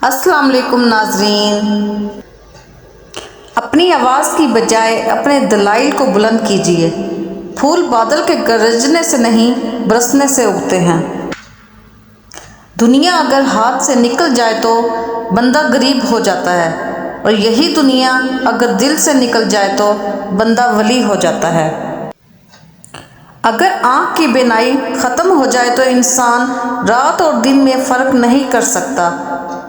السلام علیکم ناظرین، اپنی آواز کی بجائے اپنے دلائل کو بلند کیجیے۔ پھول بادل کے گرجنے سے نہیں برسنے سے اگتے ہیں۔ دنیا اگر ہاتھ سے نکل جائے تو بندہ غریب ہو جاتا ہے، اور یہی دنیا اگر دل سے نکل جائے تو بندہ ولی ہو جاتا ہے۔ اگر آنکھ کی بینائی ختم ہو جائے تو انسان رات اور دن میں فرق نہیں کر سکتا۔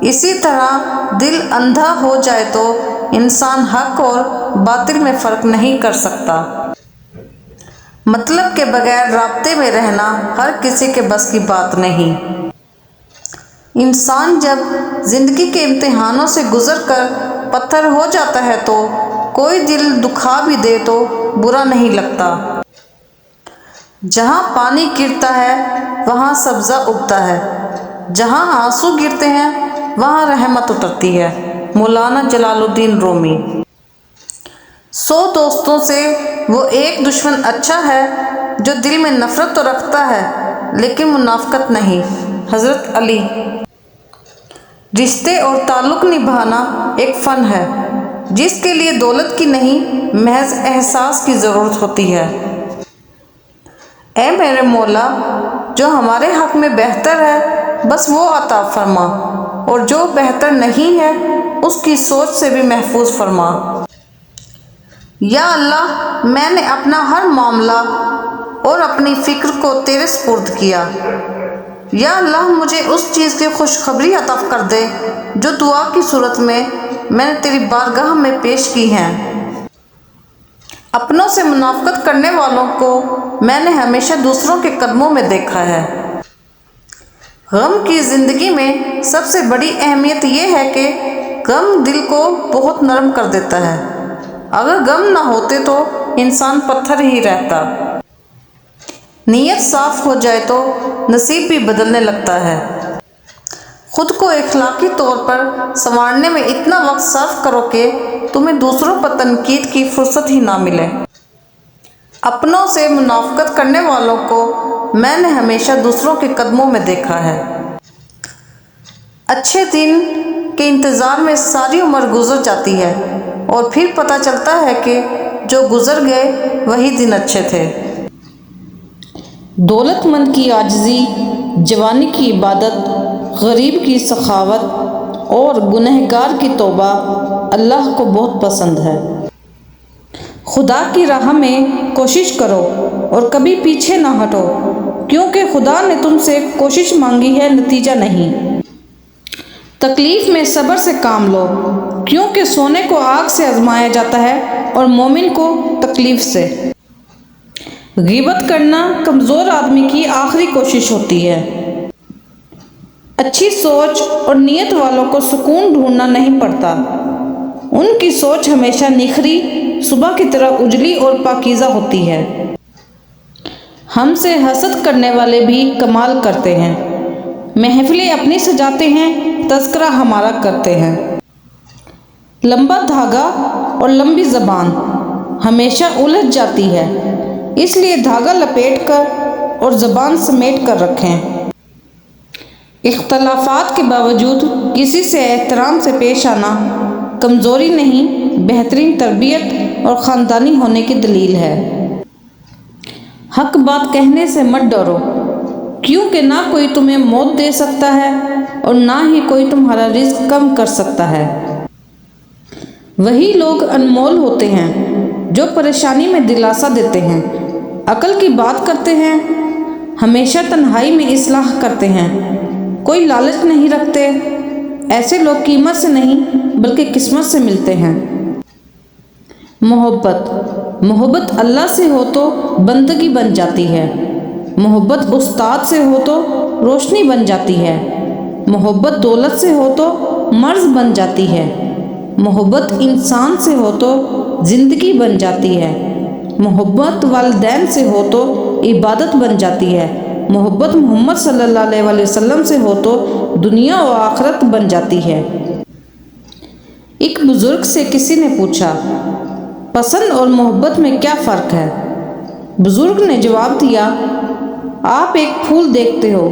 اسی طرح دل اندھا ہو جائے تو انسان حق اور باطل میں فرق نہیں کر سکتا۔ مطلب کے بغیر رابطے میں رہنا ہر کسی کے بس کی بات نہیں۔ انسان جب زندگی کے امتحانوں سے گزر کر پتھر ہو جاتا ہے تو کوئی دل دکھا بھی دے تو برا نہیں لگتا۔ جہاں پانی گرتا ہے وہاں سبزہ اگتا ہے، جہاں آنسو گرتے ہیں وہاں رحمت اترتی ہے۔ مولانا جلال الدین رومی۔ 100 دوستوں سے وہ ایک دشمن اچھا ہے جو دل میں نفرت تو رکھتا ہے لیکن منافقت نہیں۔ حضرت علی۔ رشتے اور تعلق نبھانا ایک فن ہے جس کے لیے دولت کی نہیں محض احساس کی ضرورت ہوتی ہے۔ اے میرے مولا، جو ہمارے حق میں بہتر ہے بس وہ عطا فرما، اور جو بہتر نہیں ہے اس کی سوچ سے بھی محفوظ فرما۔ یا اللہ، میں نے اپنا ہر معاملہ اور اپنی فکر کو تیرے سپرد کیا۔ یا اللہ، مجھے اس چیز کی خوشخبری عطا کر دے جو دعا کی صورت میں نے تیری بارگاہ میں پیش کی ہیں۔ اپنوں سے منافقت کرنے والوں کو میں نے ہمیشہ دوسروں کے قدموں میں دیکھا ہے۔ غم کی زندگی میں سب سے بڑی اہمیت یہ ہے کہ غم دل کو بہت نرم کر دیتا ہے۔ اگر غم نہ ہوتے تو انسان پتھر ہی رہتا۔ نیت صاف ہو جائے تو نصیب بھی بدلنے لگتا ہے۔ خود کو اخلاقی طور پر سنوارنے میں اتنا وقت صرف کرو کہ تمہیں دوسروں پر تنقید کی فرصت ہی نہ ملے۔ اپنوں سے منافقت کرنے والوں کو میں نے ہمیشہ دوسروں کے قدموں میں دیکھا ہے۔ اچھے دن کے انتظار میں ساری عمر گزر جاتی ہے اور پھر پتہ چلتا ہے کہ جو گزر گئے وہی دن اچھے تھے۔ دولت مند کی عاجزی، جوانی کی عبادت، غریب کی سخاوت اور گنہگار کی توبہ اللہ کو بہت پسند ہے۔ خدا کی راہ میں کوشش کرو اور کبھی پیچھے نہ ہٹو، کیونکہ خدا نے تم سے کوشش مانگی ہے، نتیجہ نہیں۔ تکلیف میں صبر سے کام لو، کیونکہ سونے کو آگ سے آزمایا جاتا ہے اور مومن کو تکلیف سے۔ غیبت کرنا کمزور آدمی کی آخری کوشش ہوتی ہے۔ اچھی سوچ اور نیت والوں کو سکون ڈھونڈنا نہیں پڑتا، ان کی سوچ ہمیشہ نکھری صبح کی طرح اجلی اور پاکیزہ ہوتی ہے۔ ہم سے حسد کرنے والے بھی کمال کرتے ہیں، محفلیں اپنی سجاتے ہیں، تذکرہ ہمارا کرتے ہیں۔ لمبا دھاگا اور لمبی زبان ہمیشہ الجھ جاتی ہے، اس لیے دھاگا لپیٹ کر اور زبان سمیٹ کر رکھیں۔ اختلافات کے باوجود کسی سے احترام سے پیش آنا کمزوری نہیں، بہترین تربیت اور خاندانی ہونے کی دلیل ہے۔ حق بات کہنے سے مت ڈرو، کیونکہ نہ کوئی تمہیں موت دے سکتا ہے اور نہ ہی کوئی تمہارا رزق کم کر سکتا ہے۔ وہی لوگ انمول ہوتے ہیں جو پریشانی میں دلاسا دیتے ہیں، عقل کی بات کرتے ہیں، ہمیشہ تنہائی میں اصلاح کرتے ہیں، کوئی لالچ نہیں رکھتے۔ ایسے لوگ قیمت سے نہیں بلکہ قسمت سے ملتے ہیں۔ محبت اللہ سے ہو تو بندگی بن جاتی ہے، محبت استاد سے ہو تو روشنی بن جاتی ہے، محبت دولت سے ہو تو مرض بن جاتی ہے، محبت انسان سے ہو تو زندگی بن جاتی ہے، محبت والدین سے ہو تو عبادت بن جاتی ہے، محبت محمد صلی اللہ علیہ وسلم سے ہو تو دنیا و آخرت بن جاتی ہے۔ ایک بزرگ سے کسی نے پوچھا، پسند اور محبت میں کیا فرق ہے؟ بزرگ نے جواب دیا، آپ ایک پھول دیکھتے ہو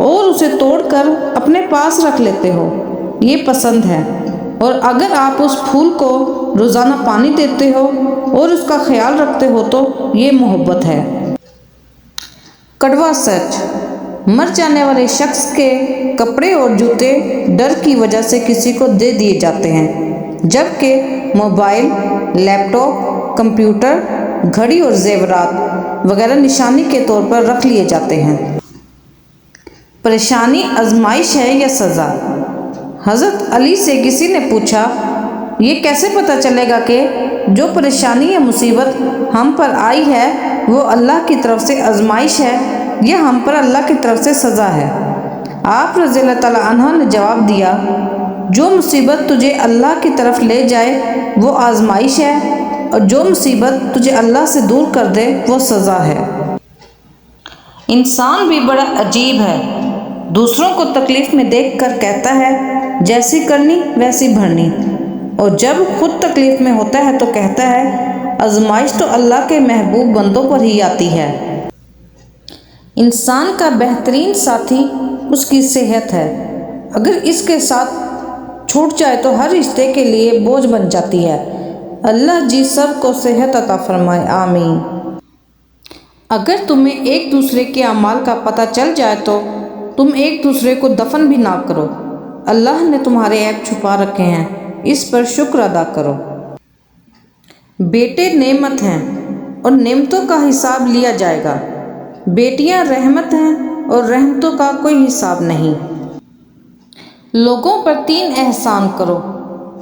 اور اسے توڑ کر اپنے پاس رکھ لیتے ہو، یہ پسند ہے، اور اگر آپ اس پھول کو روزانہ پانی دیتے ہو اور اس کا خیال رکھتے ہو تو یہ محبت ہے۔ کڑوا سچ، مر جانے والے شخص کے کپڑے اور جوتے ڈر کی وجہ سے کسی کو دے دیے جاتے ہیں، جبکہ موبائل، لیپ ٹاپ، کمپیوٹر، گھڑی اور زیورات وغیرہ نشانی کے طور پر رکھ لیے جاتے ہیں۔ پریشانی آزمائش ہے یا سزا؟ حضرت علی سے کسی نے پوچھا، یہ کیسے پتہ چلے گا کہ جو پریشانی یا مصیبت ہم پر آئی ہے وہ اللہ کی طرف سے آزمائش ہے یا ہم پر اللہ کی طرف سے سزا ہے؟ آپ رضی اللہ تعالیٰ عنہ نے جواب دیا، جو مصیبت تجھے اللہ کی طرف لے جائے وہ آزمائش ہے، اور جو مصیبت تجھے اللہ سے دور کر دے وہ سزا ہے۔ انسان بھی بڑا عجیب ہے، دوسروں کو تکلیف میں دیکھ کر کہتا ہے جیسی کرنی ویسی بھرنی، اور جب خود تکلیف میں ہوتا ہے تو کہتا ہے آزمائش تو اللہ کے محبوب بندوں پر ہی آتی ہے۔ انسان کا بہترین ساتھی اس کی صحت ہے، اگر اس کے ساتھ چھوٹ جائے تو ہر رشتے کے لیے بوجھ بن جاتی ہے۔ اللہ جی سب کو صحت عطا فرمائے، آمین۔ اگر تمہیں ایک دوسرے کے اعمال کا پتہ چل جائے تو تم ایک دوسرے کو دفن بھی نہ کرو، اللہ نے تمہارے عیب چھپا رکھے ہیں، اس پر شکر ادا کرو۔ بیٹے نعمت ہیں اور نعمتوں کا حساب لیا جائے گا، بیٹیاں رحمت ہیں اور رحمتوں کا کوئی حساب نہیں۔ لوگوں پر 3 احسان کرو،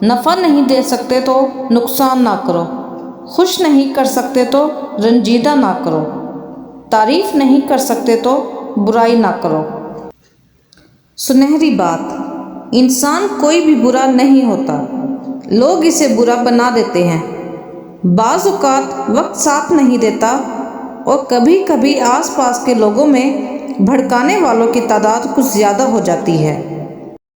نفع نہیں دے سکتے تو نقصان نہ کرو، خوش نہیں کر سکتے تو رنجیدہ نہ کرو، تعریف نہیں کر سکتے تو برائی نہ کرو۔ سنہری بات، انسان کوئی بھی برا نہیں ہوتا، لوگ اسے برا بنا دیتے ہیں۔ بعض اوقات وقت ساتھ نہیں دیتا اور کبھی کبھی آس پاس کے لوگوں میں بھڑکانے والوں کی تعداد کچھ زیادہ ہو جاتی ہے۔